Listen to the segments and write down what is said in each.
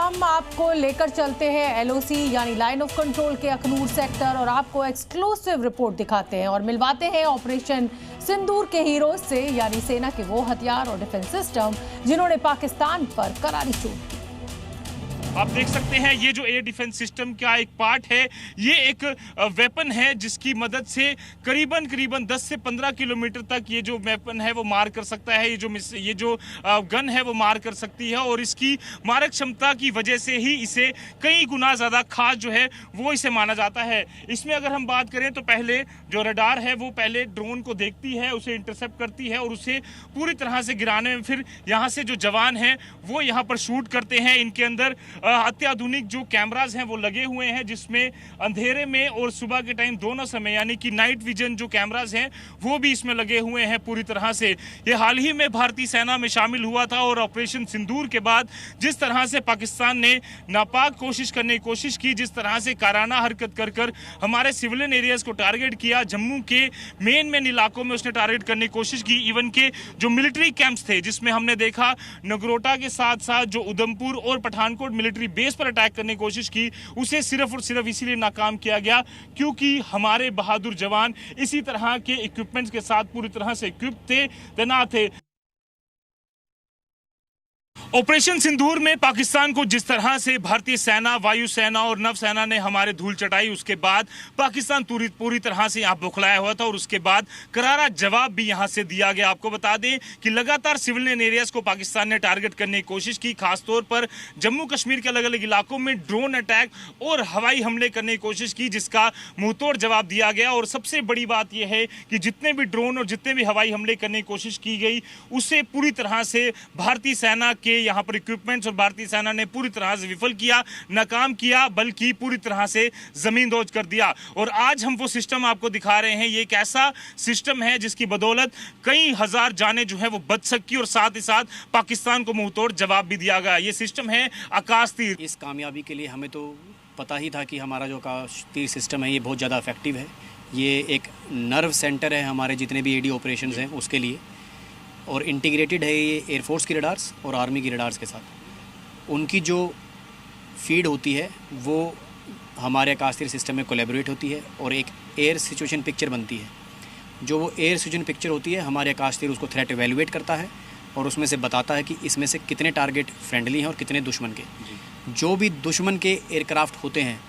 हम आपको लेकर चलते हैं एलओसी यानी लाइन ऑफ कंट्रोल के अखनूर सेक्टर और आपको एक्सक्लूसिव रिपोर्ट दिखाते हैं और मिलवाते हैं ऑपरेशन सिंदूर के हीरोज से यानी सेना के वो हथियार और डिफेंस सिस्टम जिन्होंने पाकिस्तान पर करारी चोट। आप देख सकते हैं ये जो एयर डिफेंस सिस्टम का एक पार्ट है, ये एक वेपन है जिसकी मदद से करीबन 10 से 15 किलोमीटर तक ये जो वेपन है वो मार कर सकता है। ये जो गन है वो मार कर सकती है और इसकी मारक क्षमता की वजह से ही इसे कई गुना ज़्यादा खास जो है वो इसे माना जाता है। इसमें अगर हम बात करें तो पहले जो रडार है वो पहले ड्रोन को देखती है, उसे इंटरसेप्ट करती है और उसे पूरी तरह से गिराने में फिर यहाँ से जो जवान हैं वो यहाँ पर शूट करते हैं। इनके अंदर अत्याधुनिक जो कैमरास हैं वो लगे हुए हैं जिसमें अंधेरे में और सुबह के टाइम दोनों समय यानी कि नाइट विजन जो कैमरास हैं वो भी इसमें लगे हुए हैं पूरी तरह से। ये हाल ही में भारतीय सेना में शामिल हुआ था और ऑपरेशन सिंदूर के बाद जिस तरह से पाकिस्तान ने नापाक कोशिश करने की कोशिश की, जिस तरह से काराना हरकत कर हमारे सिविलियन एरियाज को टारगेट किया, जम्मू के मेन इलाकों में उसने टारगेट करने की कोशिश की। इवन के जो मिलिट्री कैंप्स थे जिसमें हमने देखा नगरोटा के साथ साथ जो उधमपुर और पठानकोट मिलिट्री बेस पर अटैक करने की कोशिश की, उसे सिर्फ और सिर्फ इसीलिए नाकाम किया गया क्योंकि हमारे बहादुर जवान इसी तरह के इक्विपमेंट्स के साथ पूरी तरह से इक्विप थे, तैनात थे। ऑपरेशन सिंदूर में पाकिस्तान को जिस तरह से भारतीय सेना, वायुसेना और नवसेना ने हमारे धूल चटाई, उसके बाद पाकिस्तान पूरी तरह से यहाँ बौखलाया हुआ था और उसके बाद करारा जवाब भी यहाँ से दिया गया। आपको बता दें कि लगातार सिविलियन एरियाज को पाकिस्तान ने टारगेट करने की कोशिश की, खासतौर पर जम्मू कश्मीर के अलग अलग इलाकों में ड्रोन अटैक और हवाई हमले करने की कोशिश की, जिसका मुंहतोड़ जवाब दिया गया। और सबसे बड़ी बात यह है कि जितने भी ड्रोन और जितने भी हवाई हमले करने की कोशिश की गई उसे पूरी तरह से भारतीय सेना के यहाँ पर इक्विपमेंट्स और भारतीय सेना ने पूरी तरह से विफल किया, नाकाम किया, बल्कि पूरी तरह से जमींदोज कर दिया। और आज हम वो सिस्टम आपको दिखा रहे हैं। ये एक ऐसा सिस्टम है जिसकी बदौलत कई हजार जानें जो है वो बच सकी और साथ ही साथ पाकिस्तान को मुंहतोड़ जवाब भी दिया गया। ये सिस्टम है आकाश तीर। इस कामयाबी के लिए हमें तो पता ही था कि हमारा जो आकाश तीर सिस्टम है ये बहुत ज़्यादा इफेक्टिव है। ये एक नर्व सेंटर है हमारे जितने भी एडी ऑपरेशन हैं उसके लिए, और इंटीग्रेटेड है ये एयरफोर्स की रडार्स और आर्मी की रडार्स के साथ। उनकी जो फीड होती है वो हमारे आकाश तीर सिस्टम में कोलैबोरेट होती है और एक एयर सिचुएशन पिक्चर बनती है। जो वो एयर सिचुएशन पिक्चर होती है हमारे आकाश तीर उसको थ्रेट एवेल्युएट करता है और उसमें से बताता है कि इसमें से कितने टारगेट फ्रेंडली हैं और कितने दुश्मन के। जो भी दुश्मन के एयरक्राफ्ट होते हैं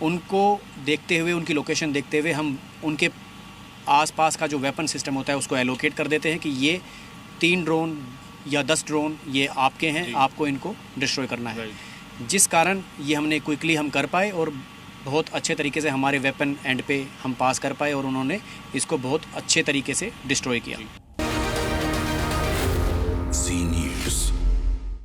उनको देखते हुए, उनकी लोकेशन देखते हुए हम उनके आसपास का जो वेपन सिस्टम होता है उसको एलोकेट कर देते हैं कि ये 3 ड्रोन या 10 ड्रोन ये आपके हैं, आपको इनको डिस्ट्रॉय करना है। जिस कारण ये हमने क्विकली हम कर पाए और बहुत अच्छे तरीके से हमारे वेपन एंड पे हम पास कर पाए और उन्होंने इसको बहुत अच्छे तरीके से डिस्ट्रॉय किया।